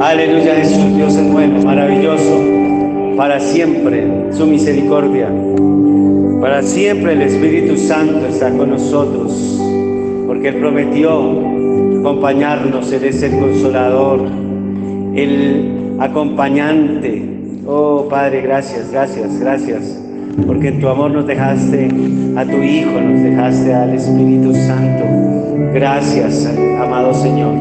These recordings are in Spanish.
Aleluya, Jesús, Dios es bueno, maravilloso, para siempre su misericordia, para siempre el Espíritu Santo está con nosotros, porque Él prometió acompañarnos. Él es el consolador, el acompañante. Oh Padre, gracias, gracias, gracias, porque en tu amor nos dejaste a tu Hijo, nos dejaste al Espíritu Santo. Gracias, amado Señor.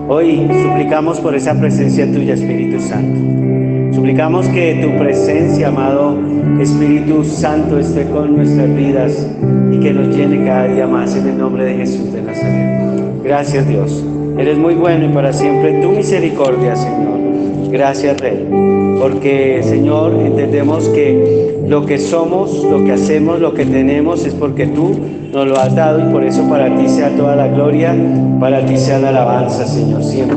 Hoy suplicamos por esa presencia tuya, Espíritu Santo. Suplicamos que tu presencia, amado Espíritu Santo, esté con nuestras vidas y que nos llene cada día más en el nombre de Jesús de Nazaret. Gracias, Dios. Eres muy bueno y para siempre tu misericordia, Señor. Gracias, Rey. Porque, Señor, entendemos que lo que somos, lo que hacemos, lo que tenemos es porque tú nos lo has dado, y por eso para ti sea toda la gloria, para ti sea la alabanza, Señor, siempre.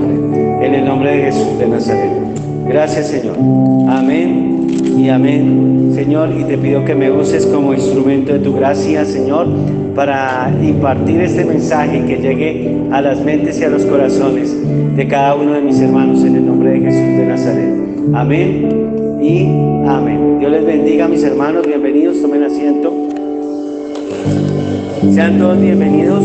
En el nombre de Jesús de Nazaret. Gracias, Señor. Amén y amén, Señor. Y te pido que me uses como instrumento de tu gracia, Señor, para impartir este mensaje que llegue a las mentes y a los corazones de cada uno de mis hermanos en el nombre de Jesús de Nazaret. Amén y amén. Dios les bendiga, mis hermanos. Bienvenidos, tomen asiento. Sean todos bienvenidos.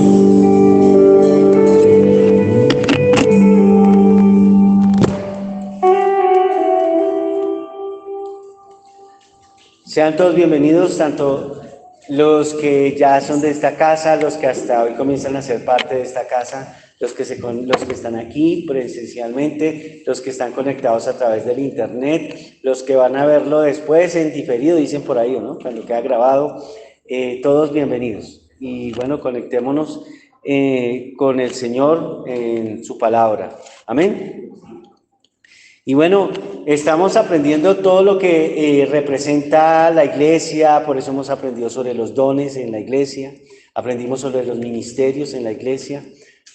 Sean todos bienvenidos, tanto los que ya son de esta casa, los que hasta hoy comienzan a ser parte de esta casa, los que están aquí presencialmente, los que están conectados a través del internet, los que van a verlo después en diferido, dicen por ahí, ¿no? Cuando queda grabado, todos bienvenidos. Y bueno, conectémonos con el Señor en su palabra. Amén. Y bueno, estamos aprendiendo todo lo que representa la iglesia, por eso hemos aprendido sobre los dones en la iglesia, aprendimos sobre los ministerios en la iglesia,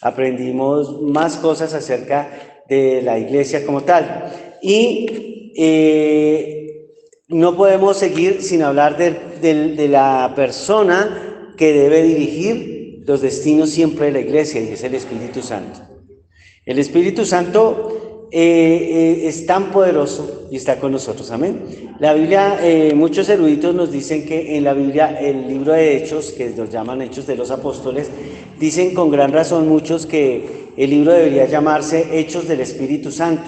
aprendimos más cosas acerca de la iglesia como tal. Y no podemos seguir sin hablar de la persona que debe dirigir los destinos siempre de la iglesia, y es el Espíritu Santo. El Espíritu Santo es tan poderoso y está con nosotros, amén. La Biblia, muchos eruditos nos dicen que en la Biblia, el libro de Hechos, que nos llaman Hechos de los Apóstoles, dicen con gran razón muchos que el libro debería llamarse Hechos del Espíritu Santo,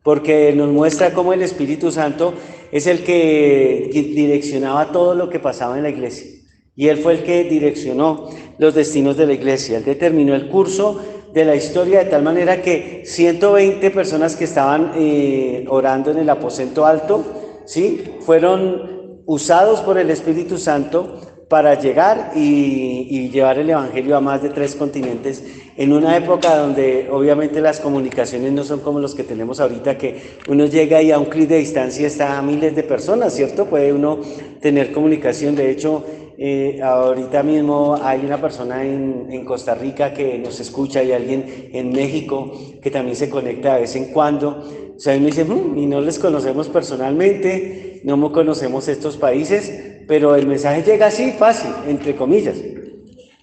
porque nos muestra cómo el Espíritu Santo es el que direccionaba todo lo que pasaba en la iglesia. Y Él fue el que direccionó los destinos de la iglesia. Él determinó el curso de la historia de tal manera que 120 personas que estaban orando en el aposento alto, ¿sí?, fueron usados por el Espíritu Santo para llegar y llevar el Evangelio a más de 3 continentes, en una época donde obviamente las comunicaciones no son como los que tenemos ahorita, que uno llega y a un clic de distancia está a miles de personas, ¿cierto? Puede uno tener comunicación. De hecho, ahorita mismo hay una persona en Costa Rica que nos escucha, y alguien en México que también se conecta de vez en cuando. O sea, uno dice, y no les conocemos personalmente, no conocemos estos países, pero el mensaje llega así, fácil, entre comillas.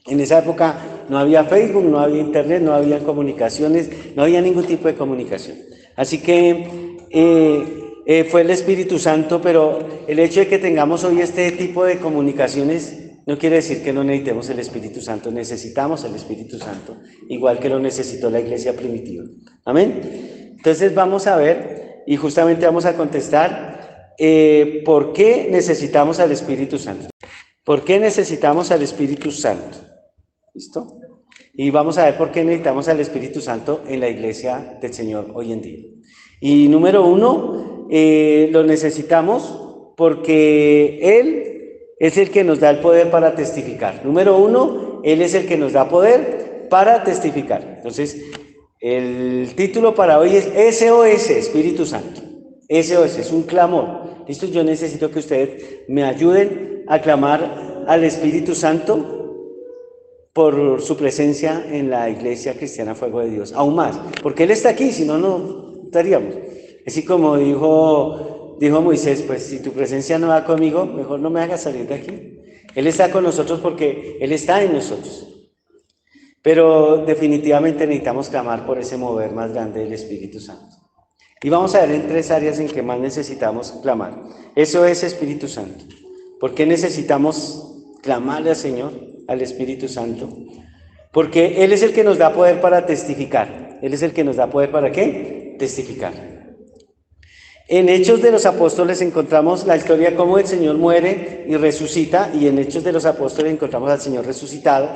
En esa época no había Facebook, no había internet, no había comunicaciones, no había ningún tipo de comunicación. Así que fue el Espíritu Santo, pero el hecho de que tengamos hoy este tipo de comunicaciones no quiere decir que no necesitemos el Espíritu Santo. Necesitamos el Espíritu Santo, igual que lo necesitó la iglesia primitiva. Amén. Entonces vamos a ver, y justamente vamos a contestar ¿por qué necesitamos al Espíritu Santo? ¿Por qué necesitamos al Espíritu Santo? ¿Listo? Y vamos a ver por qué necesitamos al Espíritu Santo en la iglesia del Señor hoy en día. Y número 1, lo necesitamos porque Él es el que nos da el poder para testificar. Número 1, Él es el que nos da poder para testificar. Entonces, el título para hoy es SOS, Espíritu Santo. SOS, es un clamor. ¿Listo? Yo necesito que ustedes me ayuden a clamar al Espíritu Santo por su presencia en la iglesia cristiana Fuego de Dios. Aún más, porque Él está aquí, si no, no estaríamos. Así como dijo Moisés, pues si tu presencia no va conmigo, mejor no me hagas salir de aquí. Él está con nosotros porque Él está en nosotros. Pero definitivamente necesitamos clamar por ese mover más grande del Espíritu Santo. Y vamos a ver en 3 áreas en que más necesitamos clamar. Eso es Espíritu Santo. ¿Por qué necesitamos clamarle al Señor, al Espíritu Santo? Porque Él es el que nos da poder para testificar. Él es el que nos da poder ¿para qué? Testificar. En Hechos de los Apóstoles encontramos la historia de cómo el Señor muere y resucita, y en Hechos de los Apóstoles encontramos al Señor resucitado.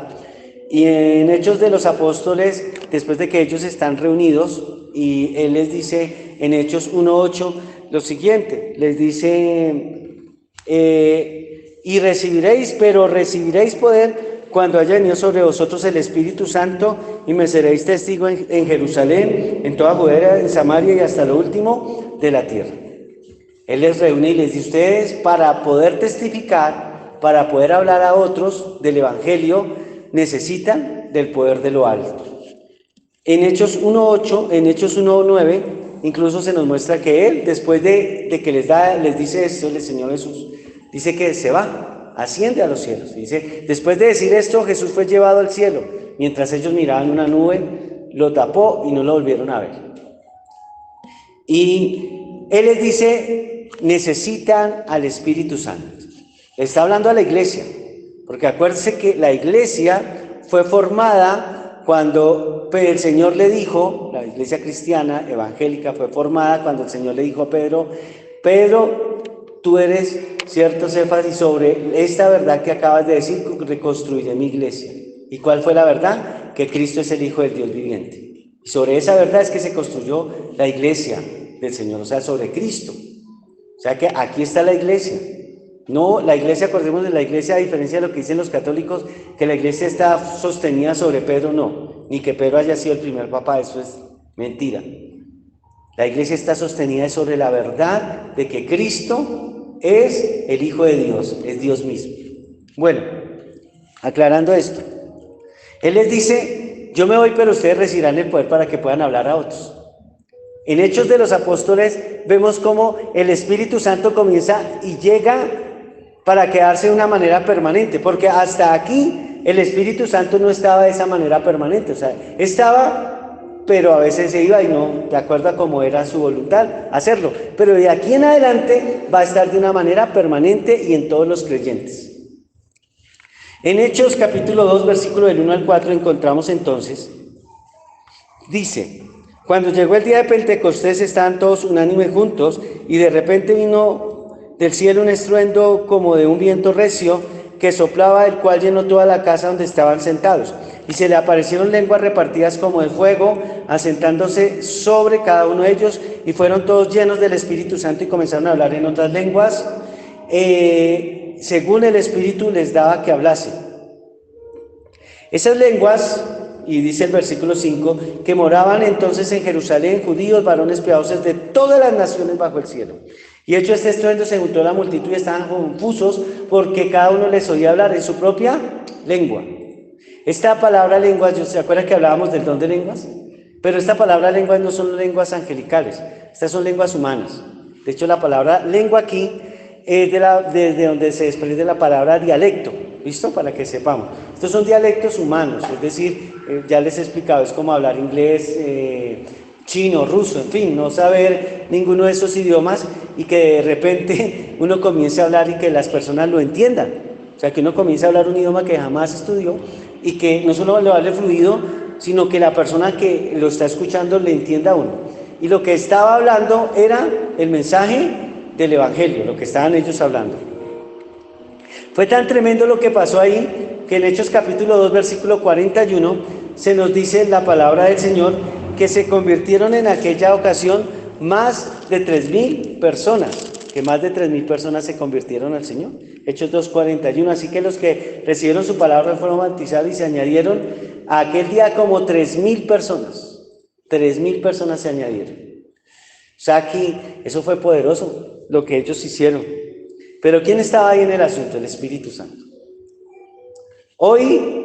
Y en Hechos de los Apóstoles, después de que ellos están reunidos, y Él les dice en Hechos 1:8 lo siguiente, les dice, y recibiréis, pero recibiréis poder cuando haya venido sobre vosotros el Espíritu Santo, y me seréis testigo en Jerusalén, en toda Judea, en Samaria y hasta lo último de la tierra. Él les reúne y les dice, ustedes para poder testificar, para poder hablar a otros del Evangelio, necesitan del poder de lo alto. En Hechos 1:8, en Hechos 1:9, incluso se nos muestra que Él, después de que les dice esto, el Señor Jesús, dice que se va, asciende a los cielos. Dice, después de decir esto, Jesús fue llevado al cielo. Mientras ellos miraban una nube, lo tapó y no lo volvieron a ver. Y Él les dice, necesitan al Espíritu Santo. Está hablando a la iglesia, porque acuérdense que la iglesia fue formada cuando el Señor le dijo, la iglesia cristiana evangélica fue formada cuando el Señor le dijo a Pedro, Pedro, tú eres cierto Cefas, y sobre esta verdad que acabas de decir reconstruiré mi iglesia. ¿Y cuál fue la verdad? Que Cristo es el Hijo del Dios viviente. Y sobre esa verdad es que se construyó la iglesia del Señor, o sea, sobre Cristo. O sea que aquí está la iglesia. No, la iglesia, acordemos de la iglesia, a diferencia de lo que dicen los católicos, que la iglesia está sostenida sobre Pedro, no, ni que Pedro haya sido el primer papa, eso es mentira. La iglesia está sostenida sobre la verdad de que Cristo es el Hijo de Dios, es Dios mismo. Bueno, aclarando esto, Él les dice, yo me voy, pero ustedes recibirán el poder para que puedan hablar a otros. En Hechos de los Apóstoles vemos cómo el Espíritu Santo comienza y llega para quedarse de una manera permanente, porque hasta aquí el Espíritu Santo no estaba de esa manera permanente, o sea, estaba, pero a veces se iba y no, de acuerdo a cómo era su voluntad, hacerlo, pero de aquí en adelante va a estar de una manera permanente y en todos los creyentes. En Hechos capítulo 2, versículo del 1 al 4 encontramos entonces, dice, cuando llegó el día de Pentecostés estaban todos unánimes juntos y de repente vino del cielo un estruendo como de un viento recio que soplaba, el cual llenó toda la casa donde estaban sentados. Y se le aparecieron lenguas repartidas como de fuego, asentándose sobre cada uno de ellos, y fueron todos llenos del Espíritu Santo y comenzaron a hablar en otras lenguas, según el Espíritu les daba que hablase. Esas lenguas, y dice el versículo 5, que moraban entonces en Jerusalén judíos, varones piadosos de todas las naciones bajo el cielo. Y hecho este estruendo se juntó la multitud y estaban confusos porque cada uno les oía hablar en su propia lengua. Esta palabra lenguas, ¿se acuerdan que hablábamos del don de lenguas? Pero esta palabra lenguas no son lenguas angelicales, estas son lenguas humanas. De hecho, la palabra lengua aquí es desde donde se desprende la palabra dialecto, ¿listo? Para que sepamos. Estos son dialectos humanos, es decir, ya les he explicado, es como hablar inglés, chino, ruso, en fin, no saber ninguno de esos idiomas y que de repente uno comience a hablar y que las personas lo entiendan. O sea, que uno comience a hablar un idioma que jamás estudió y que no solo le hable fluido, sino que la persona que lo está escuchando le entienda a uno. Y lo que estaba hablando era el mensaje del Evangelio, lo que estaban ellos hablando. Fue tan tremendo lo que pasó ahí que en Hechos capítulo 2, versículo 41, se nos dice la palabra del Señor que se convirtieron en aquella ocasión más de 3,000 personas, que más de 3,000 personas se convirtieron al Señor. Hechos 2:41, así que los que recibieron su palabra fueron bautizados y se añadieron a aquel día como 3,000 personas. 3,000 personas se añadieron. O sea, aquí eso fue poderoso, lo que ellos hicieron. Pero ¿quién estaba ahí en el asunto? El Espíritu Santo. Hoy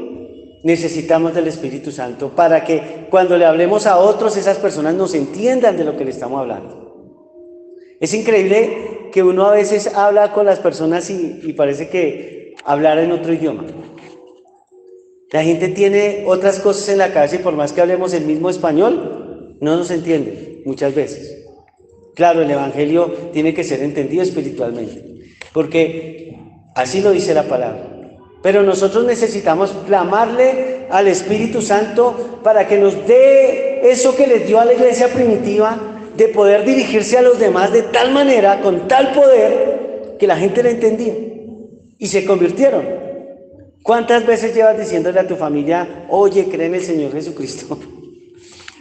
necesitamos del Espíritu Santo para que cuando le hablemos a otros, esas personas nos entiendan de lo que le estamos hablando. Es increíble que uno a veces habla con las personas y parece que hablara en otro idioma. La gente tiene otras cosas en la cabeza y por más que hablemos el mismo español, no nos entiende muchas veces. Claro, el Evangelio tiene que ser entendido espiritualmente, porque así lo dice la palabra. Pero nosotros necesitamos clamarle al Espíritu Santo para que nos dé eso que les dio a la iglesia primitiva, de poder dirigirse a los demás de tal manera, con tal poder, que la gente le entendía y se convirtieron. ¿Cuántas veces llevas diciéndole a tu familia, oye, cree en el Señor Jesucristo?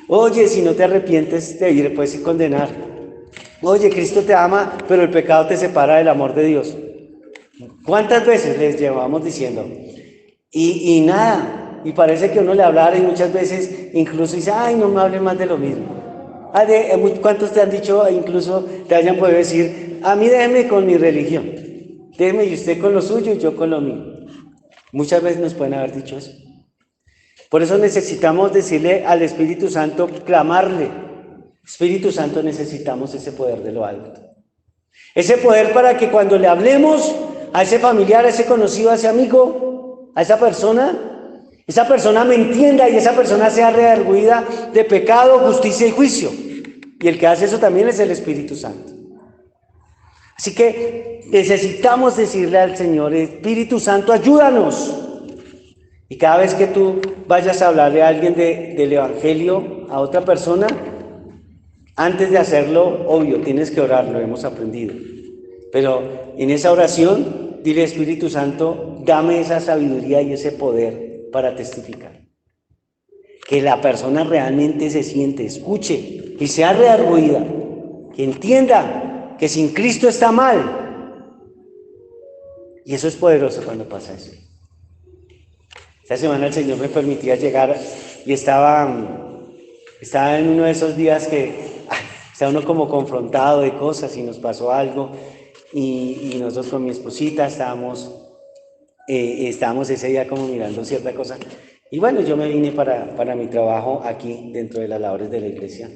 Oye, si no te arrepientes, te puedes condenar. Oye, Cristo te ama, pero el pecado te separa del amor de Dios. ¿Cuántas veces les llevamos diciendo? Y nada, y parece que uno le hablara y muchas veces incluso dice, ay, no me hable más de lo mismo. ¿Cuántos te han dicho, incluso te hayan podido decir, a mí déjeme con mi religión, déjeme y usted con lo suyo y yo con lo mío? Muchas veces nos pueden haber dicho eso. Por eso necesitamos decirle al Espíritu Santo, clamarle, Espíritu Santo, necesitamos ese poder de lo alto. Ese poder para que cuando le hablemos a ese familiar, a ese conocido, a ese amigo, a esa persona me entienda y esa persona sea redarguida de pecado, justicia y juicio. Y el que hace eso también es el Espíritu Santo. Así que necesitamos decirle al Señor, Espíritu Santo, ayúdanos. Y cada vez que tú vayas a hablarle a alguien del Evangelio, a otra persona, antes de hacerlo, obvio, tienes que orar, lo hemos aprendido. Pero en esa oración, dile, Espíritu Santo, dame esa sabiduría y ese poder para testificar. Que la persona realmente se siente, escuche y sea redarguida, que entienda que sin Cristo está mal. Y eso es poderoso cuando pasa eso. Esta semana el Señor me permitía llegar y estaba en uno de esos días que está uno como confrontado de cosas y nos pasó algo y nosotros con mi esposita estábamos ese día como mirando cierta cosa y bueno, yo me vine para mi trabajo aquí dentro de las labores de la iglesia,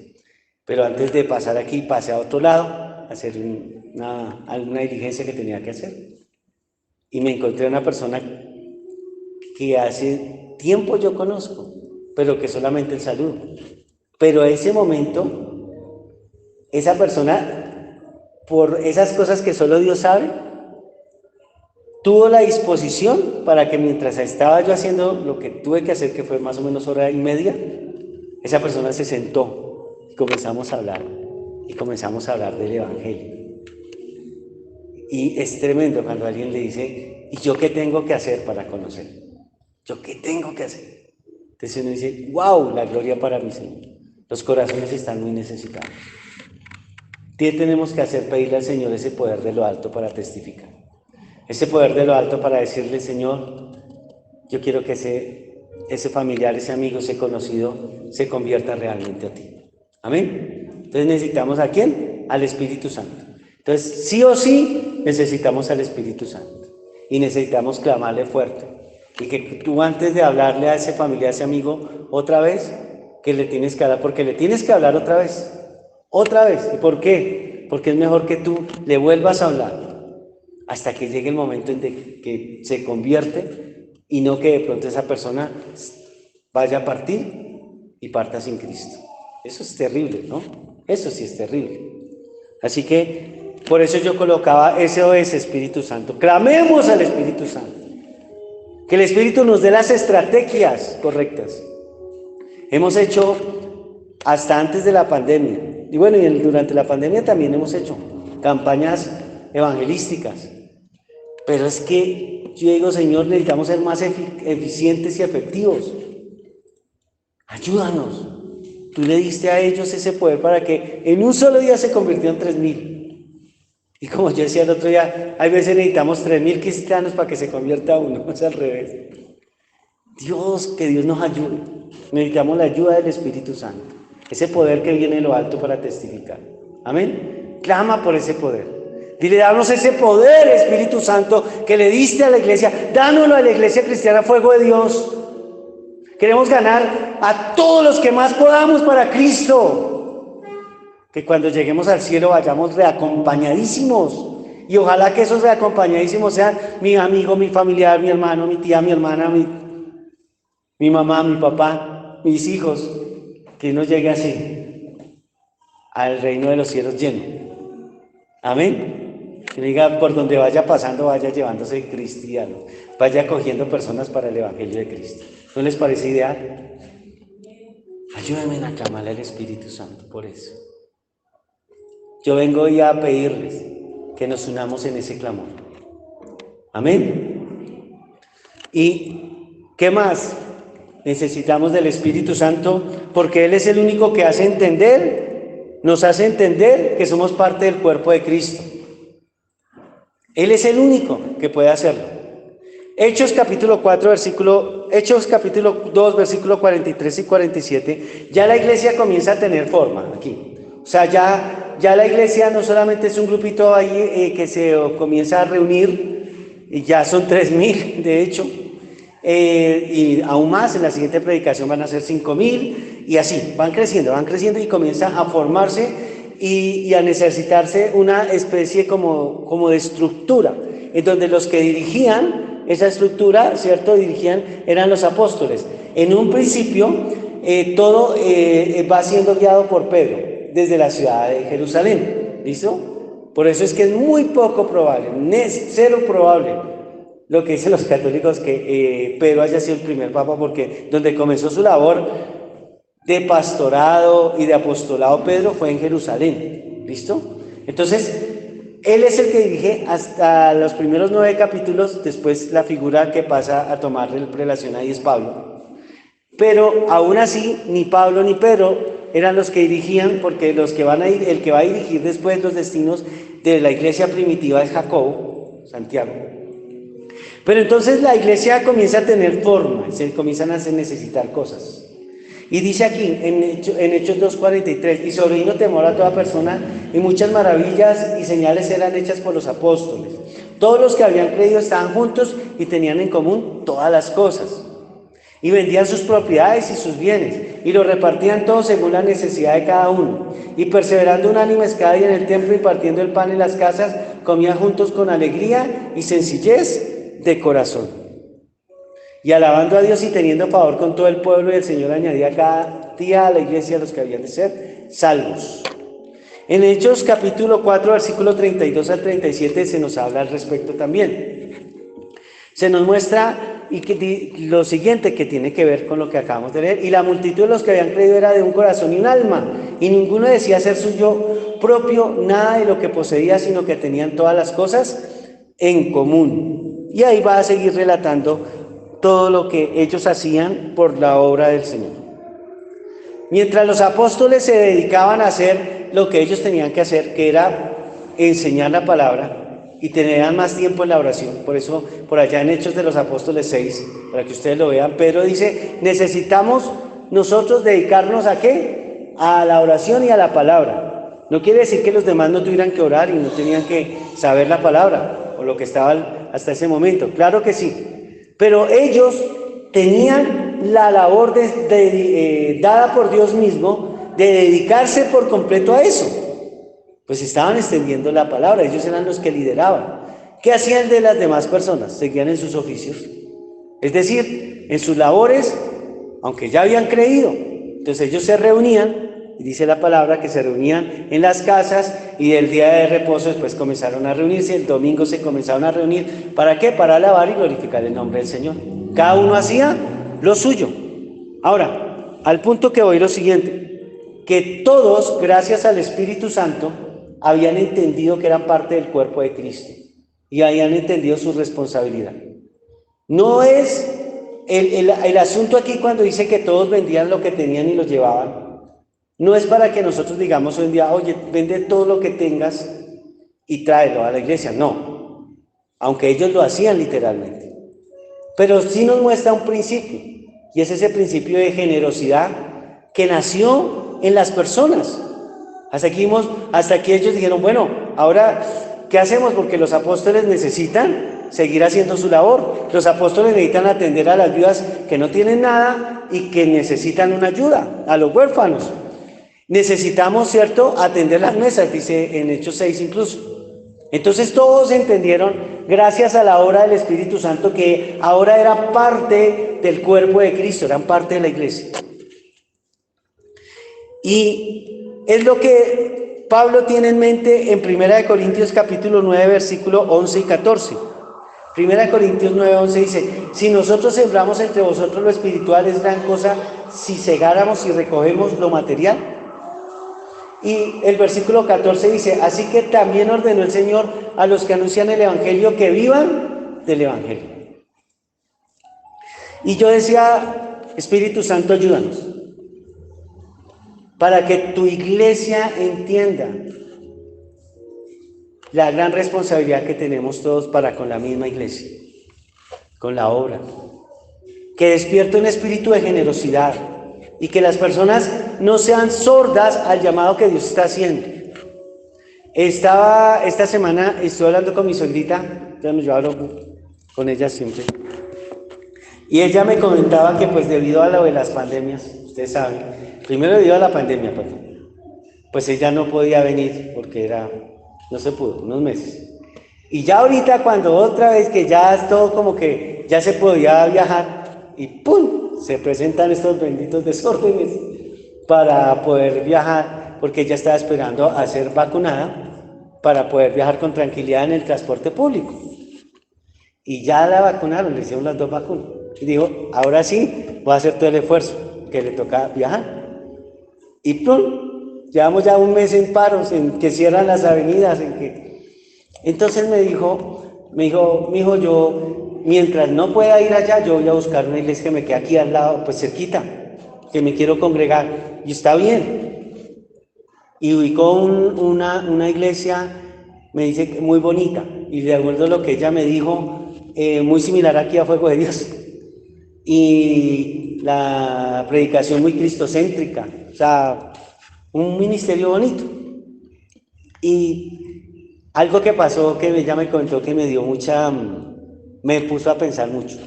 pero antes de pasar aquí pasé a otro lado a hacer alguna diligencia que tenía que hacer y me encontré a una persona que hace tiempo yo conozco, pero que solamente el saludo, pero ese momento esa persona, por esas cosas que solo Dios sabe, tuvo la disposición para que mientras estaba yo haciendo lo que tuve que hacer, que fue más o menos hora y media, esa persona se sentó y comenzamos a hablar del Evangelio. Y es tremendo cuando alguien le dice, ¿y yo qué tengo que hacer para conocer? ¿Yo qué tengo que hacer? Entonces uno dice, wow, la gloria para mi Señor. Los corazones están muy necesitados. ¿Qué tenemos que hacer? Pedirle al Señor ese poder de lo alto para testificar. Ese poder de lo alto para decirle, Señor, yo quiero que ese familiar, ese amigo, ese conocido se convierta realmente a ti. Amén. Entonces necesitamos ¿a quién? Al Espíritu Santo. Entonces sí o sí necesitamos al Espíritu Santo. Y necesitamos clamarle fuerte. Y que tú antes de hablarle a ese familiar, a ese amigo, otra vez, que le tienes que hablar, porque le tienes que hablar otra vez. Otra vez. ¿Y por qué? Porque es mejor que tú le vuelvas a hablar hasta que llegue el momento en que se convierte y no que de pronto esa persona vaya a partir y parta sin Cristo. Eso es terrible, ¿no? Eso sí es terrible. Así que por eso yo colocaba SOS Espíritu Santo. Clamemos al Espíritu Santo. Que el Espíritu nos dé las estrategias correctas. Hemos hecho hasta antes de la pandemia. Y bueno, durante la pandemia también hemos hecho campañas evangelísticas. Pero es que yo digo, Señor, necesitamos ser más eficientes y efectivos. Ayúdanos. Tú le diste a ellos ese poder para que en un solo día se convirtieron 3,000. Y como yo decía el otro día, hay veces necesitamos 3,000 cristianos para que se convierta uno. Es al revés. Que Dios nos ayude. Necesitamos la ayuda del Espíritu Santo. Ese poder que viene de lo alto para testificar. Amén. Clama por ese poder. Dile, danos ese poder, Espíritu Santo, que le diste a la iglesia. Dánoslo a la iglesia cristiana, fuego de Dios. Queremos ganar a todos los que más podamos para Cristo. Que cuando lleguemos al cielo vayamos reacompañadísimos. Y ojalá que esos reacompañadísimos sean mi amigo, mi familiar, mi hermano, mi tía, mi hermana, mi mamá, mi papá, mis hijos, que uno llegue así al reino de los cielos lleno. Amén. Que diga, por donde vaya pasando, vaya llevándose cristiano, vaya cogiendo personas para el Evangelio de Cristo. ¿No les parece ideal? Ayúdenme a clamarle al Espíritu Santo por eso. Yo vengo hoy a pedirles que nos unamos en ese clamor. Amén. ¿Y qué más? Necesitamos del Espíritu Santo porque Él es el único que hace entender, nos hace entender que somos parte del cuerpo de Cristo. Él es el único que puede hacerlo. Hechos capítulo 2, versículo 43 y 47, ya la iglesia comienza a tener forma aquí. O sea, ya la iglesia no solamente es un grupito ahí que se comienza a reunir, y ya son 3,000 de hecho, y aún más, en la siguiente predicación van a ser 5,000, y así, van creciendo y comienza a formarse y a necesitarse una especie como de estructura, en donde los que dirigían esa estructura, ¿cierto? Eran los apóstoles. En un principio, todo va siendo guiado por Pedro, desde la ciudad de Jerusalén, ¿listo? Por eso es que es muy poco probable, cero probable, lo que dicen los católicos, que Pedro haya sido el primer papa, porque donde comenzó su labor de pastorado y de apostolado Pedro fue en Jerusalén, ¿listo? Entonces, él es el que dirige hasta los primeros 9 capítulos, después la figura que pasa a tomarle prelación ahí es Pablo. Pero aún así, ni Pablo ni Pedro eran los que dirigían, porque el que va a dirigir después los destinos de la iglesia primitiva es Jacobo, Santiago. Pero entonces la iglesia comienza a tener forma, se comienzan a necesitar cosas. Y dice aquí, en Hechos 2:43, y sobrevino temor a toda persona, y muchas maravillas y señales eran hechas por los apóstoles. Todos los que habían creído estaban juntos y tenían en común todas las cosas. Y vendían sus propiedades y sus bienes, y lo repartían todos según la necesidad de cada uno. Y perseverando unánimes cada día en el templo y partiendo el pan en las casas, comían juntos con alegría y sencillez de corazón. Y alabando a Dios y teniendo favor con todo el pueblo, y el Señor añadía cada día a la iglesia a los que habían de ser salvos. En Hechos capítulo 4, versículo 32 al 37 se nos habla al respecto también. Se nos muestra lo siguiente que tiene que ver con lo que acabamos de leer. Y la multitud de los que habían creído era de un corazón y un alma, y ninguno decía ser suyo propio nada de lo que poseía, sino que tenían todas las cosas en común. Y ahí va a seguir relatando todo lo que ellos hacían por la obra del Señor. Mientras los apóstoles se dedicaban a hacer lo que ellos tenían que hacer, que era enseñar la palabra, y tenían más tiempo en la oración. Por eso, por allá en Hechos de los Apóstoles 6, para que ustedes lo vean, Pedro dice, necesitamos nosotros dedicarnos ¿a qué? A la oración y a la palabra. No quiere decir que los demás no tuvieran que orar y no tenían que saber la palabra, o lo que estaba hasta ese momento. Claro que sí. Pero ellos tenían la labor dada por Dios mismo de dedicarse por completo a eso. Pues estaban extendiendo la palabra, ellos eran los que lideraban. ¿Qué hacían de las demás personas? Seguían en sus oficios. Es decir, en sus labores, aunque ya habían creído. Entonces ellos se reunían, y dice la palabra que se reunían en las casas, y el día de reposo después comenzaron a reunirse, el domingo se comenzaron a reunir. ¿Para qué? Para alabar y glorificar el nombre del Señor. Cada uno hacía lo suyo. Ahora, al punto que voy, lo siguiente, que todos, gracias al Espíritu Santo, habían entendido que eran parte del cuerpo de Cristo y habían entendido su responsabilidad. No es el asunto aquí cuando dice que todos vendían lo que tenían y lo llevaban. No es para que nosotros digamos hoy en día, oye, vende todo lo que tengas y tráelo a la iglesia. No, aunque ellos lo hacían literalmente. Pero sí nos muestra un principio, y es ese principio de generosidad que nació en las personas. Hasta aquí ellos dijeron, bueno, ahora, ¿qué hacemos? Porque los apóstoles necesitan seguir haciendo su labor. Los apóstoles necesitan atender a las viudas que no tienen nada y que necesitan una ayuda, a los huérfanos. Necesitamos, ¿cierto?, atender las mesas, dice en Hechos 6 incluso. Entonces todos entendieron, gracias a la obra del Espíritu Santo, que ahora era parte del cuerpo de Cristo, eran parte de la iglesia. Y es lo que Pablo tiene en mente en 1 Corintios capítulo 9, versículo 11 y 14. 1 Corintios 9, 11 dice, si nosotros sembramos entre vosotros lo espiritual, es gran cosa si segáramos y recogemos lo material. Y el versículo 14 dice, así que también ordenó el Señor a los que anuncian el Evangelio que vivan del Evangelio. Y yo decía, Espíritu Santo, ayúdanos, para que tu iglesia entienda la gran responsabilidad que tenemos todos para con la misma iglesia, con la obra. Que despierte un espíritu de generosidad y que las personas no sean sordas al llamado que Dios está haciendo. Esta semana estuve hablando con mi suegrita, yo hablo con ella siempre, y ella me comentaba que pues debido a lo de las pandemias, ustedes saben, primero debido a la pandemia, pues ella no podía venir porque no se pudo, unos meses. Y ya ahorita cuando otra vez que ya es todo como que ya se podía viajar y ¡pum! Se presentan estos benditos desórdenes para poder viajar, porque ella estaba esperando a ser vacunada para poder viajar con tranquilidad en el transporte público. Y ya la vacunaron, le hicieron las 2 vacunas. Y dijo, ahora sí, voy a hacer todo el esfuerzo que le toca viajar. Y ¡pum! Llevamos ya un mes en paros, en que cierran las avenidas, en que... Entonces me dijo, mijo, yo, mientras no pueda ir allá, yo voy a buscar una iglesia que me quede aquí al lado, pues cerquita, que me quiero congregar. Y está bien. Y ubicó una iglesia, me dice, muy bonita. Y de acuerdo a lo que ella me dijo, muy similar aquí a Fuego de Dios. Y la predicación muy cristocéntrica, o sea, un ministerio bonito. Y algo que pasó que ella me comentó que me puso a pensar mucho,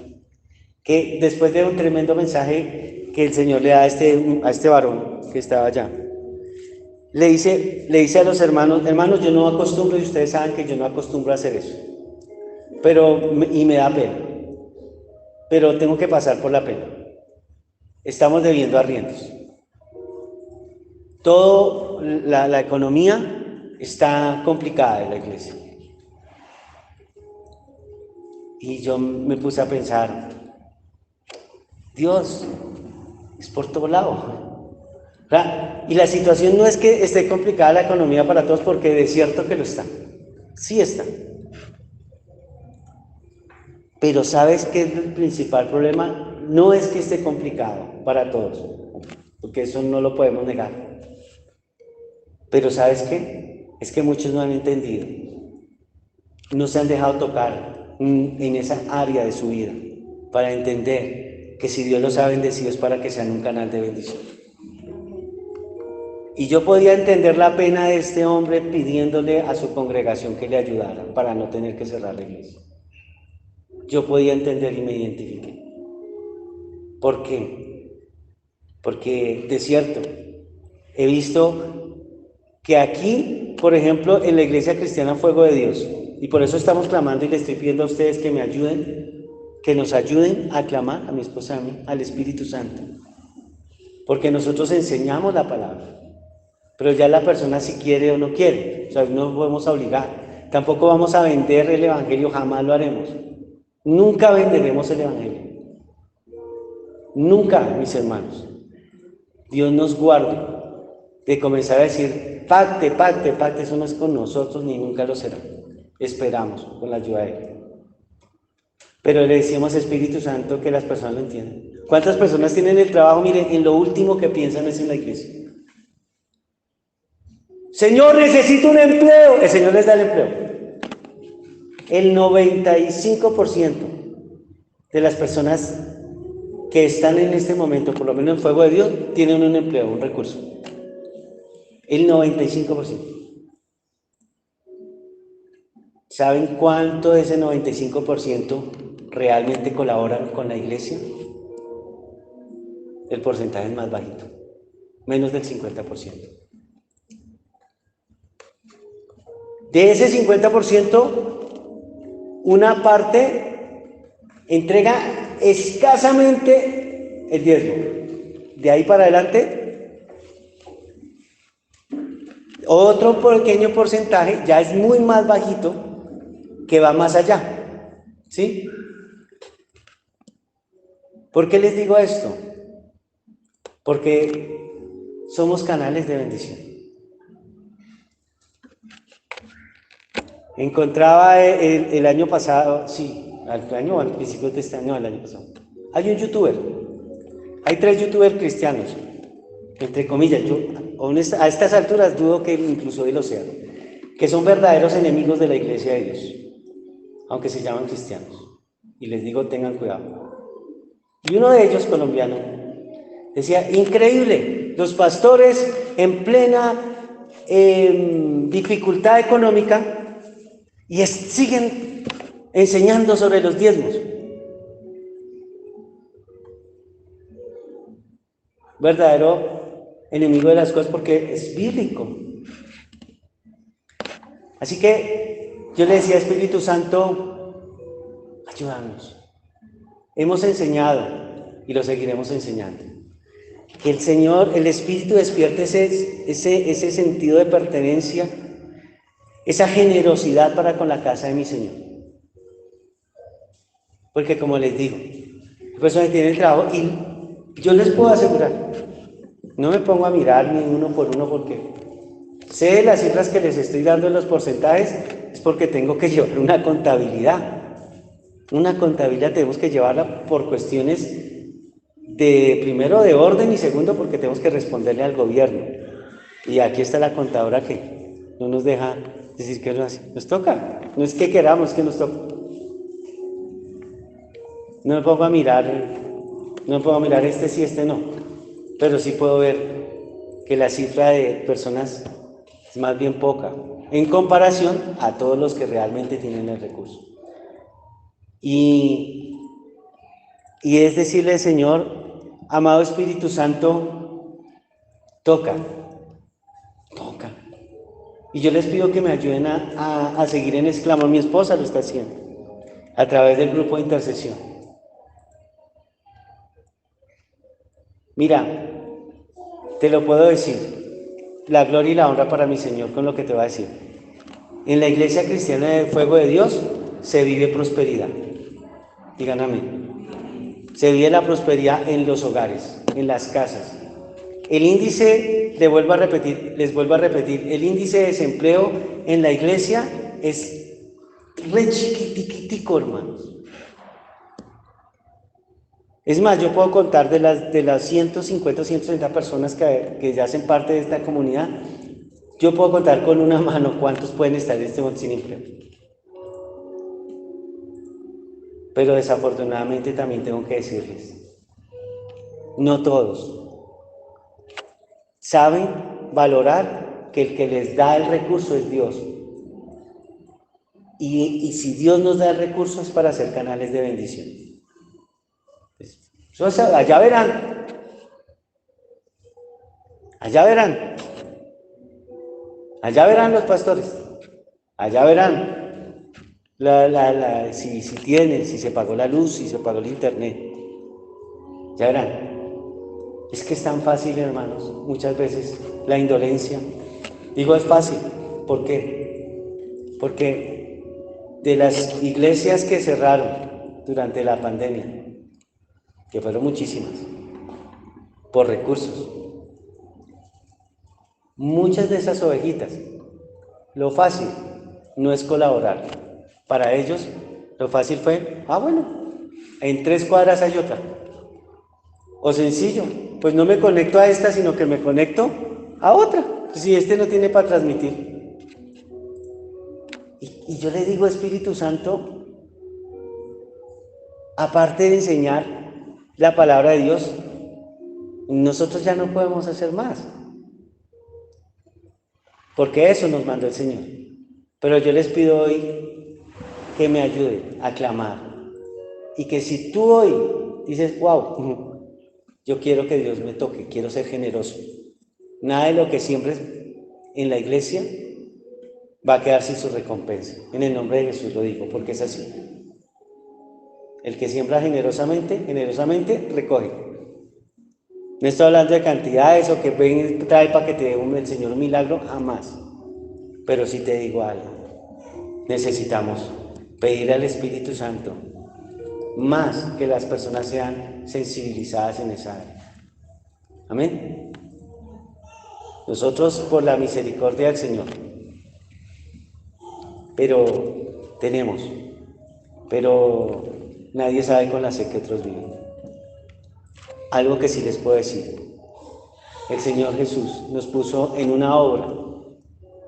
que después de un tremendo mensaje que el Señor le da a este varón que estaba allá, le dice a los hermanos, yo no acostumbro, y ustedes saben que yo no acostumbro a hacer eso, y me da pena, pero tengo que pasar por la pena. Estamos debiendo arriendos. La economía está complicada en la iglesia. Y yo me puse a pensar, Dios, es por todo lado. ¿Verdad? Y la situación no es que esté complicada la economía para todos, porque de cierto que lo está. Sí está. Pero ¿sabes qué es el principal problema? No es que esté complicado para todos, porque eso no lo podemos negar. Pero ¿sabes qué? Es que muchos no han entendido, no se han dejado tocar en esa área de su vida para entender que si Dios los ha bendecido es para que sean un canal de bendición. Y yo podía entender la pena de este hombre pidiéndole a su congregación que le ayudara para no tener que cerrar la iglesia. Yo podía entender y me identifiqué. ¿Por qué? Porque de cierto, he visto que aquí, por ejemplo, en la Iglesia Cristiana Fuego de Dios, y por eso estamos clamando y le estoy pidiendo a ustedes que me ayuden, que nos ayuden a clamar, a mi esposa y a mí, al Espíritu Santo. Porque nosotros enseñamos la palabra, pero ya la persona si quiere o no quiere, o sea, no podemos obligar. Tampoco vamos a vender el Evangelio, jamás lo haremos. Nunca venderemos el Evangelio. Nunca, mis hermanos. Dios nos guarde de comenzar a decir, pacte, eso no es con nosotros ni nunca lo será. Esperamos con la ayuda de Él. Pero le decimos, Espíritu Santo, que las personas lo entiendan. ¿Cuántas personas tienen el trabajo? Miren, en lo último que piensan es en la iglesia. Señor, necesito un empleo. El Señor les da el empleo. El 95% de las personas que están en este momento, por lo menos en Fuego de Dios, tienen un empleo, un recurso. El 95%. ¿Saben cuánto de ese 95% realmente colaboran con la iglesia? El porcentaje es más bajito, menos del 50%. De ese 50%, una parte entrega escasamente el diezmo. De ahí para adelante, otro pequeño porcentaje, ya es muy más bajito, que va más allá. ¿Sí? ¿Por qué les digo esto? Porque somos canales de bendición. Encontraba el año pasado, sí, al principio de este año, el año pasado. Hay un youtuber, hay 3 youtubers cristianos, entre comillas, yo a estas alturas dudo que incluso hoy lo sean, que son verdaderos enemigos de la iglesia de Dios, aunque se llaman cristianos. Y les digo, tengan cuidado. Y uno de ellos, colombiano, decía, increíble, los pastores en plena dificultad económica y siguen enseñando sobre los diezmos. Verdadero enemigo de las cosas porque es bíblico. Así que yo le decía, Espíritu Santo, ayúdanos. Hemos enseñado y lo seguiremos enseñando. Que el Señor, el Espíritu despierte ese sentido de pertenencia, esa generosidad para con la casa de mi Señor. Porque como les digo, hay personas que tienen el trabajo y yo les puedo asegurar, no me pongo a mirar ni uno por uno porque sé las cifras que les estoy dando en los porcentajes, es porque tengo que llevar una contabilidad. Una contabilidad tenemos que llevarla por cuestiones primero de orden y segundo porque tenemos que responderle al gobierno. Y aquí está la contadora que no nos deja decir que nos toca. No es que queramos, es que nos toca. No me pongo a mirar este sí, este no. Pero sí puedo ver que la cifra de personas es más bien poca en comparación a todos los que realmente tienen el recurso. Y es decirle, Señor, amado Espíritu Santo, toca. Y yo les pido que me ayuden a seguir en ese clamor. Mi esposa lo está haciendo a través del grupo de intercesión. Mira, te lo puedo decir, la gloria y la honra para mi Señor con lo que te va a decir. En la Iglesia Cristiana del Fuego de Dios se vive prosperidad. Digan amén. Se vive la prosperidad en los hogares, en las casas. El índice, les vuelvo a repetir, el índice de desempleo en la iglesia es re chiquitico, hermanos. Es más, yo puedo contar de las 150 o 130 personas que ya hacen parte de esta comunidad, yo puedo contar con una mano cuántos pueden estar en este momento sin empleo. Pero desafortunadamente también tengo que decirles, no todos saben valorar que el que les da el recurso es Dios. Y si Dios nos da el recurso es para ser canales de bendición. Entonces, allá verán. Allá verán los pastores. Allá verán si tienen, si se pagó la luz, si se pagó el internet. Ya verán. Es que es tan fácil, hermanos, muchas veces la indolencia. Digo es fácil, ¿por qué? Porque de las iglesias que cerraron durante la pandemia, que fueron muchísimas, por recursos, muchas de esas ovejitas, lo fácil no es colaborar. Para ellos, lo fácil fue, bueno, en 3 cuadras hay otra. O sencillo, pues no me conecto a esta, sino que me conecto a otra, si este no tiene para transmitir. Y yo le digo, Espíritu Santo, aparte de enseñar la palabra de Dios, nosotros ya no podemos hacer más, porque eso nos mandó el Señor. Pero yo les pido hoy que me ayuden a clamar, y que si tú hoy dices, wow, yo quiero que Dios me toque, quiero ser generoso. Nada de lo que siembres en la iglesia va a quedar sin su recompensa. En el nombre de Jesús lo digo, porque es así. El que siembra generosamente, generosamente recoge. No estoy hablando de cantidades o que ven, trae para que te dé el Señor un milagro, jamás. Pero sí te digo algo. Necesitamos pedir al Espíritu Santo más que las personas sean sensibilizadas en esa área. Amén. Nosotros por la misericordia del Señor. Pero nadie sabe con la sed que otros viven. Algo que sí les puedo decir. El Señor Jesús nos puso en una obra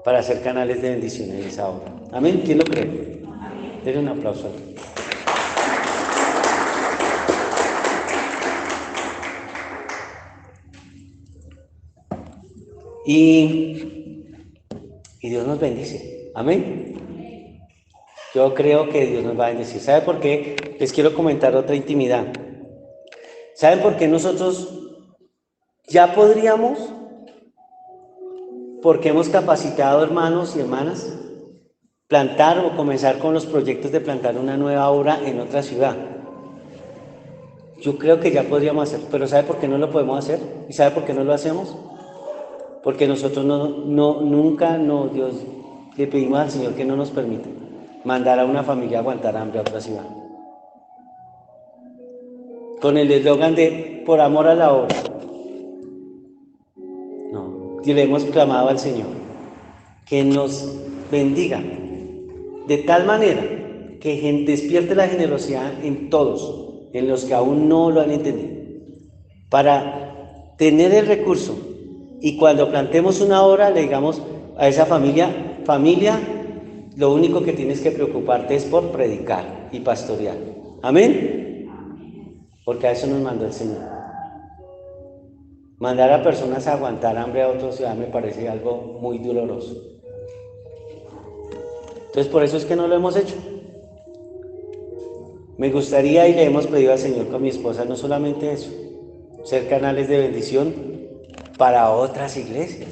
para ser canales de bendición en esa obra. Amén. ¿Quién lo cree? Denle un aplauso a él. Y Dios nos bendice. Amén. Yo creo que Dios nos va a bendecir. ¿Sabe por qué? Les quiero comentar otra intimidad. ¿Saben por qué nosotros ya podríamos? Porque hemos capacitado hermanos y hermanas plantar o comenzar con los proyectos de plantar una nueva obra en otra ciudad. Yo creo que ya podríamos hacer, pero ¿sabe por qué no lo podemos hacer? ¿Y sabe por qué no lo hacemos? Porque nosotros nunca, Dios, le pedimos al Señor que no nos permita mandar a una familia a aguantar hambre a otra ciudad. Con el eslogan de por amor a la obra. No, y le hemos clamado al Señor que nos bendiga de tal manera que despierte la generosidad en todos, en los que aún no lo han entendido, para tener el recurso. Y cuando plantemos una obra, le digamos a esa familia, lo único que tienes que preocuparte es por predicar y pastorear. ¿Amén? Porque a eso nos mandó el Señor. Mandar a personas a aguantar hambre a otra ciudad me parece algo muy doloroso. Entonces, por eso es que no lo hemos hecho. Me gustaría, y le hemos pedido al Señor con mi esposa, no solamente eso, ser canales de bendición para otras iglesias.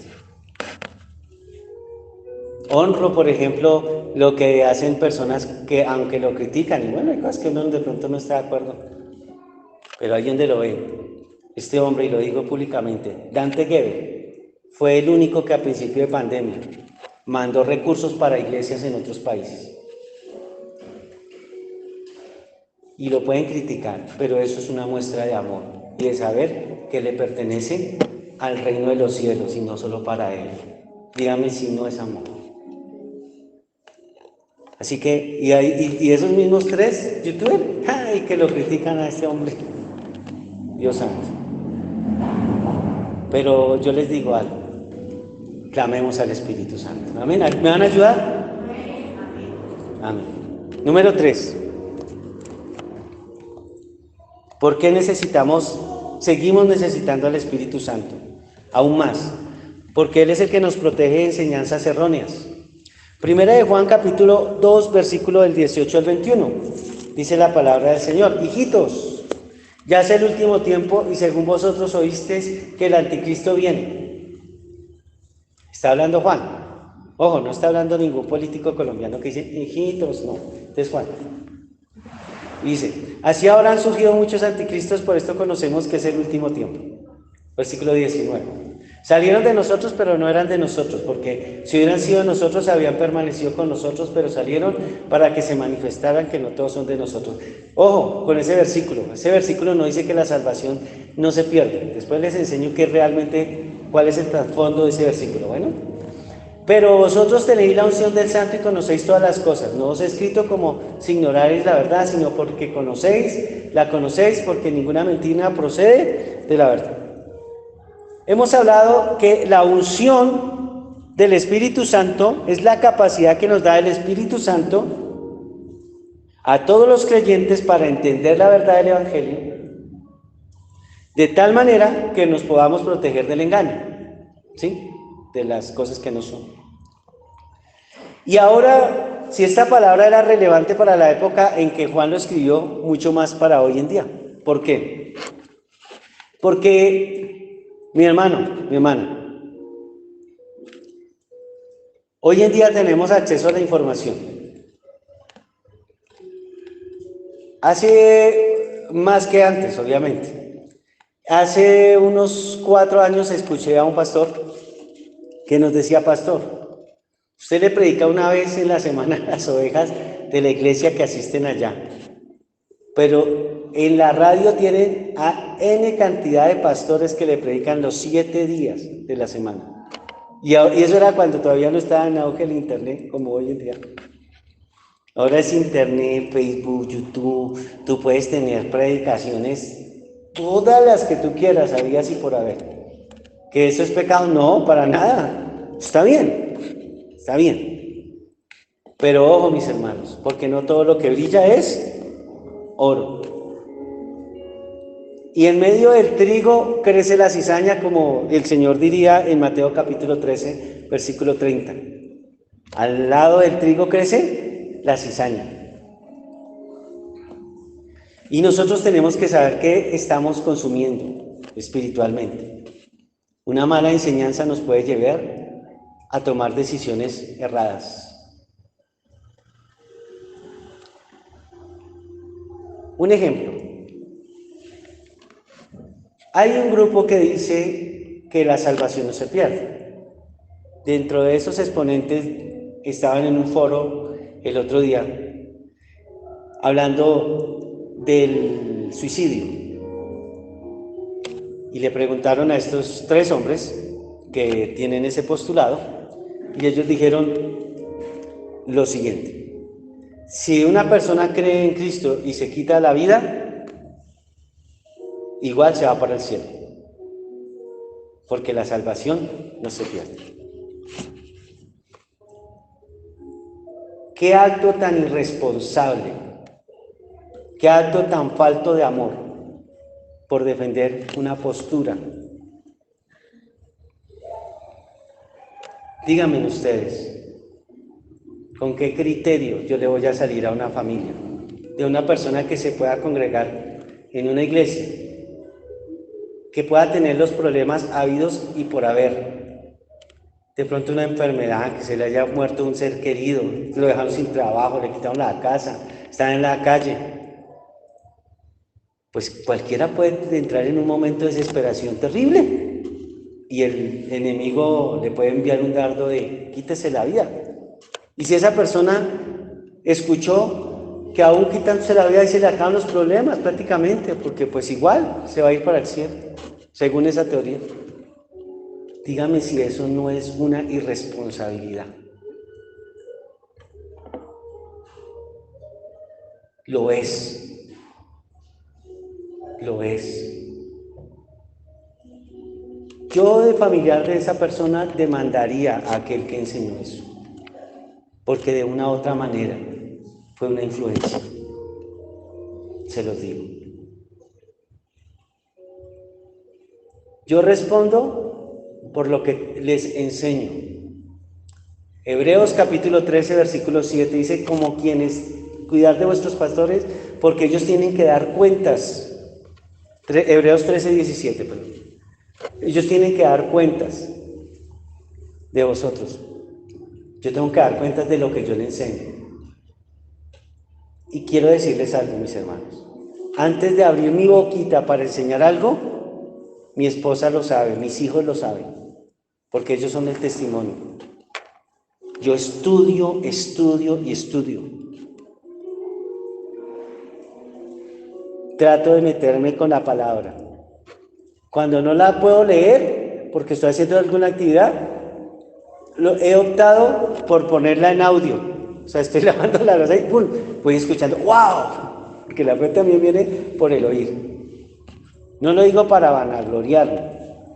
Honro, por ejemplo, lo que hacen personas que, aunque lo critican, y bueno, hay cosas que uno de pronto no está de acuerdo, pero hay donde lo ven. Este hombre, y lo digo públicamente, Dante Gebel, fue el único que a principio de pandemia mandó recursos para iglesias en otros países. Y lo pueden criticar, pero eso es una muestra de amor y de saber que le pertenece al reino de los cielos y no solo para él. Dígame si no es amor. Así que, y esos mismos 3 youtubers, ¡ay!, que lo critican a este hombre. Dios santo. Pero yo les digo algo. Clamemos al Espíritu Santo. Amén. ¿Me van a ayudar? Amén. Número 3. ¿Por qué seguimos necesitando al Espíritu Santo? Aún más. Porque Él es el que nos protege de enseñanzas erróneas. Primera de Juan, capítulo 2, versículo del 18 al 21. Dice la palabra del Señor: hijitos, ya es el último tiempo y según vosotros oísteis que el anticristo viene. Está hablando Juan. Ojo, no está hablando ningún político colombiano que dice hijitos, no. Es Juan. Dice: así ahora han surgido muchos anticristos, por esto conocemos que es el último tiempo. Versículo 19. Salieron de nosotros, pero no eran de nosotros, porque si hubieran sido de nosotros, habían permanecido con nosotros, pero salieron para que se manifestaran que no todos son de nosotros. Ojo con ese versículo. Ese versículo no dice que la salvación no se pierde. Después les enseño cuál es el trasfondo de ese versículo. Bueno, pero vosotros tenéis la unción del Santo y conocéis todas las cosas. No os he escrito como si ignorarais la verdad, sino porque la conocéis, porque ninguna mentira procede de la verdad. Hemos hablado que la unción del Espíritu Santo es la capacidad que nos da el Espíritu Santo a todos los creyentes para entender la verdad del Evangelio, de tal manera que nos podamos proteger del engaño, ¿sí?, de las cosas que no son. Y ahora, si esta palabra era relevante para la época en que Juan lo escribió, mucho más para hoy en día. ¿Por qué? Porque mi hermano, Hoy en día tenemos acceso a la información. Hace más que antes, obviamente. Hace unos 4 años escuché a un pastor que nos decía: pastor, usted le predica una vez en la semana a las ovejas de la iglesia que asisten allá, pero en la radio tienen a N cantidad de pastores que le predican los 7 días de la semana. Y eso era cuando todavía no estaba en auge el internet como hoy en día. Ahora es internet, Facebook, YouTube, tú puedes tener predicaciones, todas las que tú quieras, habías y por haber. ¿Que eso es pecado? No, para nada. Está bien, está bien. Pero ojo, mis hermanos, porque no todo lo que brilla es oro. Y en medio del trigo crece la cizaña, como el Señor diría en Mateo capítulo 13, versículo 30. Al lado del trigo crece la cizaña. Y nosotros tenemos que saber qué estamos consumiendo espiritualmente. Una mala enseñanza nos puede llevar a tomar decisiones erradas. Un ejemplo. Hay un grupo que dice que la salvación no se pierde. Dentro de esos exponentes estaban en un foro el otro día hablando del suicidio. Y le preguntaron a estos 3 hombres que tienen ese postulado, y ellos dijeron lo siguiente: si una persona cree en Cristo y se quita la vida, igual se va para el cielo, porque la salvación no se pierde. Qué acto tan irresponsable, qué acto tan falto de amor por defender una postura. Díganme ustedes, ¿con qué criterio yo le voy a salir a una familia de una persona que se pueda congregar en una iglesia, que pueda tener los problemas habidos y por haber? De pronto una enfermedad, que se le haya muerto un ser querido, lo dejaron sin trabajo, le quitaron la casa, está en la calle. Pues cualquiera puede entrar en un momento de desesperación terrible y el enemigo le puede enviar un dardo de quítese la vida. Y si esa persona escuchó que aún quitándose la vida y se le acaban los problemas prácticamente, porque pues igual se va a ir para el cielo, según esa teoría. Dígame si eso no es una irresponsabilidad. Lo es. Lo es. Yo, de familiar de esa persona, demandaría a aquel que enseñó eso, porque de una u otra manera fue una influencia. Se los digo. Yo respondo por lo que les enseño. Hebreos capítulo 13, versículo 7 dice: como quienes cuidar de vuestros pastores, porque ellos tienen que dar cuentas. Hebreos 13, 17, perdón. Ellos tienen que dar cuentas de vosotros. Yo tengo que dar cuentas de lo que yo les enseño. Y quiero decirles algo, mis hermanos. Antes de abrir mi boquita para enseñar algo, mi esposa lo sabe, mis hijos lo saben, porque ellos son el testimonio. Yo estudio y estudio. Trato de meterme con la palabra. Cuando no la puedo leer, porque estoy haciendo alguna actividad, he optado por ponerla en audio. O sea, estoy lavando la loza y ¡pum! Voy escuchando, ¡wow! Porque la fe también viene por el oír. No lo digo para vanagloriarlo,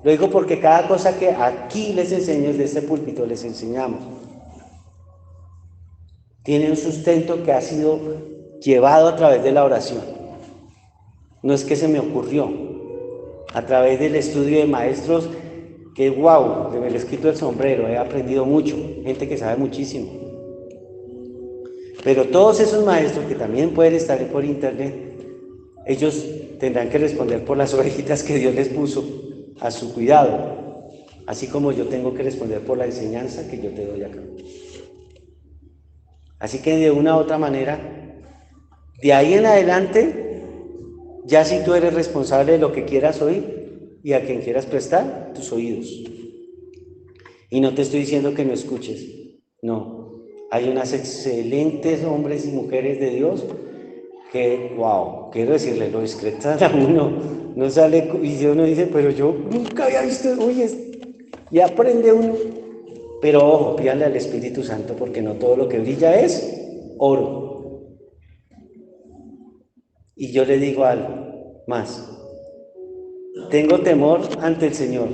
lo digo porque cada cosa que aquí les enseño, desde este púlpito les enseñamos, tiene un sustento que ha sido llevado a través de la oración. No es que se me ocurrió, a través del estudio de maestros que wow, me les quito el sombrero, he aprendido mucho, gente que sabe muchísimo. Pero todos esos maestros que también pueden estar por internet, ellos tendrán que responder por las ovejitas que Dios les puso a su cuidado, así como yo tengo que responder por la enseñanza que yo te doy acá. Así que de una u otra manera, de ahí en adelante, ya si tú eres responsable de lo que quieras oír y a quien quieras prestar tus oídos. Y no te estoy diciendo que no escuches, no. Hay unas excelentes hombres y mujeres de Dios que, wow, quiero decirle, lo discretan a uno, no sale, y uno dice, pero yo nunca había visto, oye, y aprende uno. Pero ojo, pídale al Espíritu Santo, porque no todo lo que brilla es oro. Y yo le digo algo más, tengo temor ante el Señor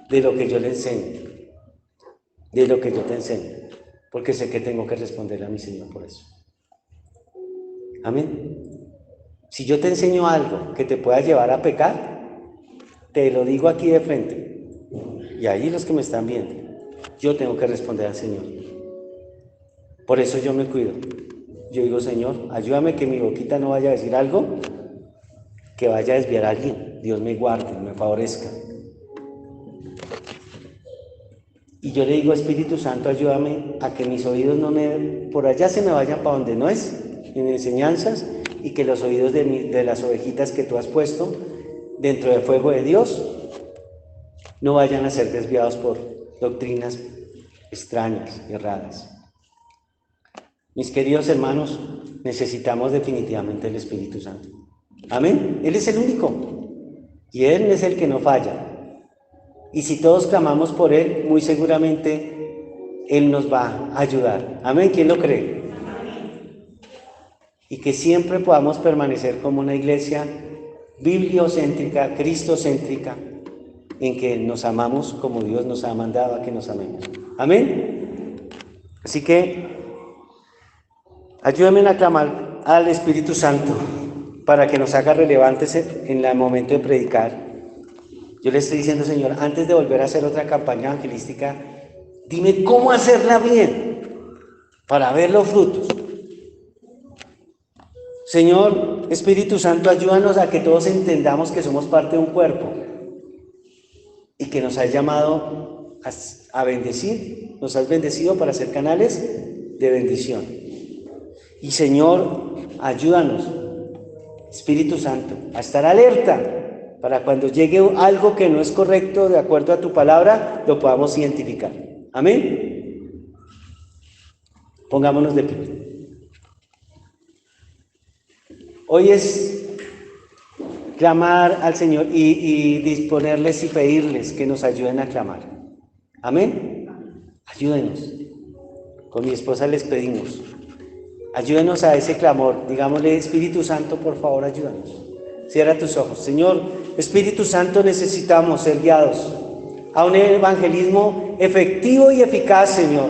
de lo que yo le enseño, de lo que yo te enseño, porque sé que tengo que responderle a mi Señor por eso. Amén. Si yo te enseño algo que te pueda llevar a pecar, te lo digo aquí de frente, y ahí los que me están viendo, yo tengo que responder al Señor. Por eso yo me cuido. Yo digo, Señor, ayúdame que mi boquita no vaya a decir algo que vaya a desviar a alguien. Dios me guarde, me favorezca. Y yo le digo, Espíritu Santo, ayúdame a que mis oídos no me, por allá se me vayan para donde no es, en enseñanzas, y que los oídos de las ovejitas que tú has puesto dentro del fuego de Dios no vayan a ser desviados por doctrinas extrañas, erradas. Mis queridos hermanos, necesitamos definitivamente el Espíritu Santo. Amén. Él es el único. Y Él es el que no falla. Y si todos clamamos por Él, muy seguramente Él nos va a ayudar. Amén. ¿Quién lo cree? Y que siempre podamos permanecer como una iglesia bibliocéntrica, cristocéntrica, en que nos amamos como Dios nos ha mandado a que nos amemos. Amén. Así que ayúdenme a clamar al Espíritu Santo para que nos haga relevantes en el momento de predicar. Yo le estoy diciendo, Señor, antes de volver a hacer otra campaña evangelística, dime cómo hacerla bien para ver los frutos. Señor, Espíritu Santo, ayúdanos a que todos entendamos que somos parte de un cuerpo y que nos has llamado a bendecir, nos has bendecido para ser canales de bendición. Y Señor, ayúdanos, Espíritu Santo, a estar alerta para cuando llegue algo que no es correcto de acuerdo a tu palabra, lo podamos identificar. Amén. Pongámonos de pie. Hoy es clamar al Señor y disponerles y pedirles que nos ayuden a clamar. Amén. Ayúdenos. Con mi esposa les pedimos. Ayúdenos a ese clamor. Digámosle, Espíritu Santo, por favor, ayúdanos. Cierra tus ojos. Señor, Espíritu Santo, necesitamos ser guiados a un evangelismo efectivo y eficaz, Señor.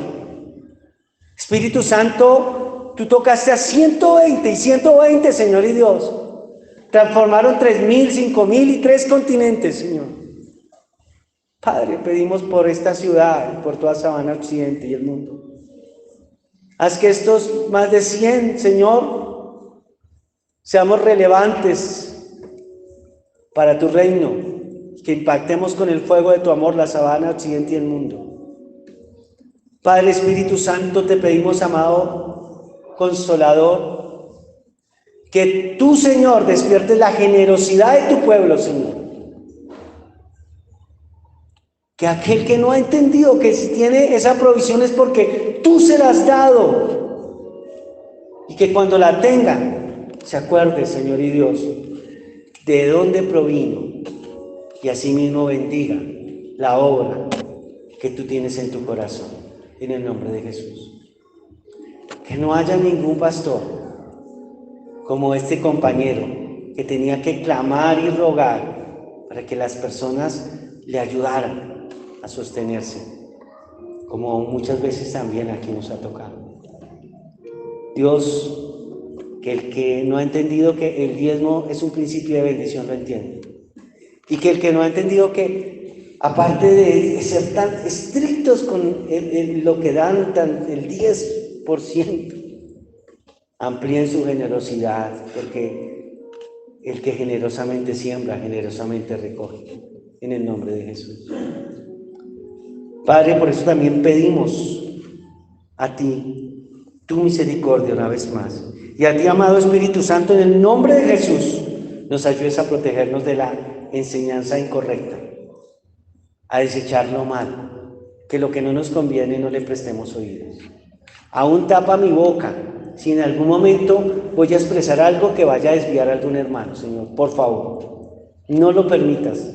Espíritu Santo, tú tocaste a 120 y 120, Señor y Dios. Transformaron 3,000, 5,000 y 3 continentes, Señor. Padre, pedimos por esta ciudad, por toda Sabana Occidente y el mundo. Haz que estos más de 100, Señor, seamos relevantes para tu reino, que impactemos con el fuego de tu amor la Sabana Occidente y el mundo. Padre Espíritu Santo, te pedimos, amado Consolador, que tú, Señor, despiertes la generosidad de tu pueblo, Señor. Que aquel que no ha entendido que si tiene esa provisión es porque tú se la has dado. Y que cuando la tenga, se acuerde, Señor y Dios, de dónde provino. Y asimismo bendiga la obra que tú tienes en tu corazón. En el nombre de Jesús. Que no haya ningún pastor como este compañero que tenía que clamar y rogar para que las personas le ayudaran a sostenerse, como muchas veces también aquí nos ha tocado. Dios, que el que no ha entendido que el diezmo es un principio de bendición lo entiende, y que el que no ha entendido que aparte de ser tan estrictos con lo que dan, el 10%, amplíen su generosidad, porque el que generosamente siembra, generosamente recoge, en el nombre de Jesús. Padre, por eso también pedimos a ti tu misericordia una vez más. Y a ti, amado Espíritu Santo, en el nombre de Jesús, nos ayudes a protegernos de la enseñanza incorrecta, a desechar lo malo, que lo que no nos conviene no le prestemos oídos. Aún tapa mi boca si en algún momento voy a expresar algo que vaya a desviar a algún hermano, Señor, por favor, no lo permitas.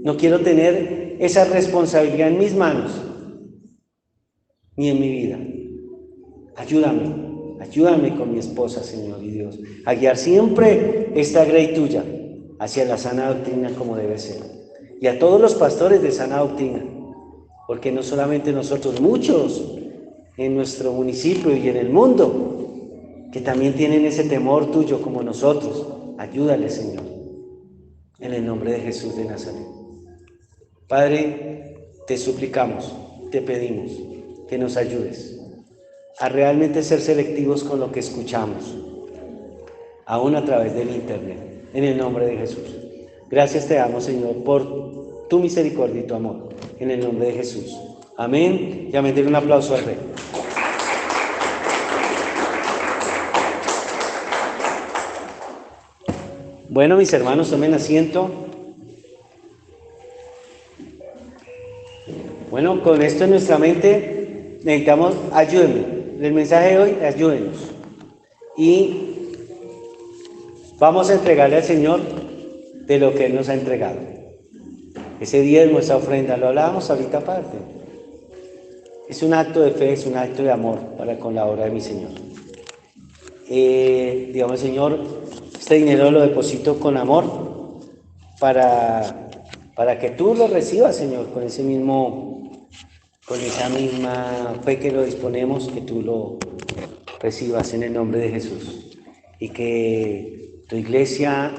No quiero tener esa responsabilidad en mis manos, ni en mi vida. Ayúdame con mi esposa, Señor y Dios, a guiar siempre esta grey tuya hacia la sana doctrina como debe ser. Y a todos los pastores de sana doctrina, porque no solamente nosotros, muchos en nuestro municipio y en el mundo, que también tienen ese temor tuyo como nosotros. Ayúdale, Señor, en el nombre de Jesús de Nazaret. Padre, te suplicamos, te pedimos que nos ayudes a realmente ser selectivos con lo que escuchamos, aún a través del internet, en el nombre de Jesús. Gracias te damos, Señor, por tu misericordia y tu amor, en el nombre de Jesús. Amén. Y amén. Den un aplauso al Rey. Bueno, mis hermanos, tomen asiento. Bueno, con esto en nuestra mente necesitamos, ayúdenme. El mensaje de hoy, ayúdenos. Y vamos a entregarle al Señor de lo que Él nos ha entregado. Ese diezmo, esa ofrenda, lo hablábamos ahorita aparte. Es un acto de fe, es un acto de amor para con la obra de mi Señor. Digamos, Señor, este dinero lo deposito con amor para que tú lo recibas, Señor, con esa misma fe que lo disponemos, que tú lo recibas en el nombre de Jesús. Y que tu iglesia,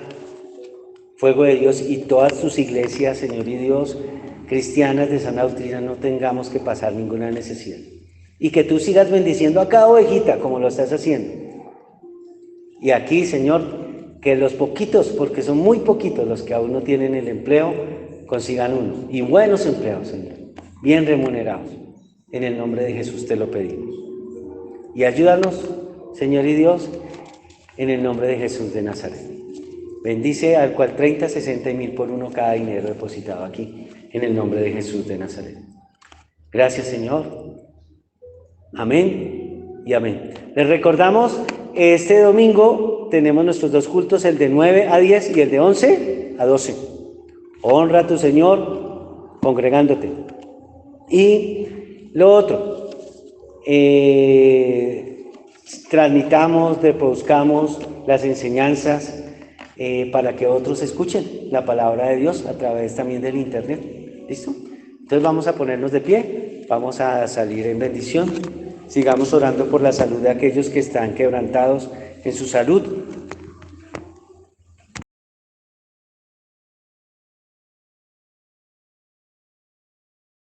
Fuego de Dios, y todas tus iglesias, Señor y Dios, cristianas de sana doctrina, no tengamos que pasar ninguna necesidad. Y que tú sigas bendiciendo a cada ovejita como lo estás haciendo. Y aquí, Señor, que los poquitos, porque son muy poquitos los que aún no tienen el empleo, consigan uno. Y buenos empleados, Señor, bien remunerados. En el nombre de Jesús te lo pedimos. Y ayúdanos, Señor y Dios, en el nombre de Jesús de Nazaret. Bendice al cual 30, 60 y 1000 por uno cada dinero depositado aquí, en el nombre de Jesús de Nazaret. Gracias, Señor. Amén y amén. Les recordamos, este domingo tenemos nuestros dos cultos, el de 9 a 10 y el de 11 a 12. Honra a tu Señor congregándote. Y lo otro, transmitamos, reproduzcamos las enseñanzas para que otros escuchen la palabra de Dios a través también del internet. ¿Listo? Entonces vamos a ponernos de pie, vamos a salir en bendición. Sigamos orando por la salud de aquellos que están quebrantados en su salud.